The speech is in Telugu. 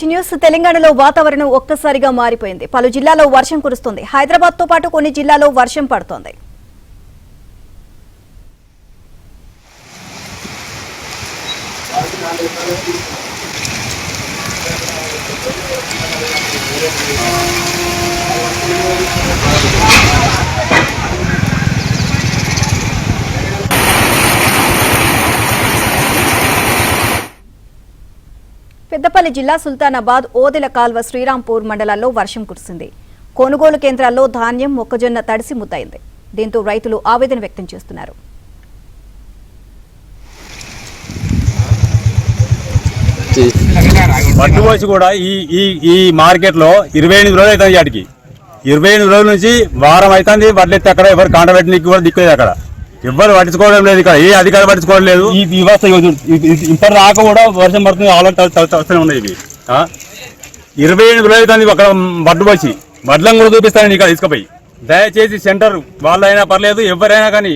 న్యూస్ తెలంగాణలో వాతావరణం ఒక్కసారిగా మారిపోయింది. పలు జిల్లాల్లో వర్షం కురుస్తుంది. హైదరాబాద్ తో పాటు కొన్ని జిల్లాల్లో వర్షం పడుతోంది. పెద్దపల్లి జిల్లా సుల్తానాబాద్ ఓదెల కాల్వ శ్రీరాంపూర్ మండలాల్లో వర్షం కురిసింది. కొనుగోలు కేంద్రాల్లో ధాన్యం మొక్కజొన్న తడిసి ముద్దయింది. దీంతో రైతులు ఆవేదన వ్యక్తం చేస్తున్నారు. పట్టుబోసి కూడా ఈ మార్కెట్ లో 28 రోజులు అవుతుంది. వాటికి 28 రోజుల నుంచి వారం అవుతుంది. వడ్లు ఎత్తే అక్కడ ఎవరు కాంట్రాక్ట్ కూడా దిక్కులేదు. అక్కడ ఎవరు పట్టించుకోవడం లేదు. ఇక్కడ ఏ అధికారులు పట్టించుకోవడం లేదు. ఈ వ్యవస్థ ఇప్పటి దాకా కూడా వర్షం పడుతుంది. ఆలోచన ఉన్నాయి. ఇవి 28 రోజులు అవుతుంది. అక్కడ వడ్లు పోసి వడ్లను కూడా చూపిస్తానండి ఇక్కడ తీసుకుపోయి. దయచేసి సెంటర్ వాళ్ళైనా పర్లేదు ఎవరైనా కానీ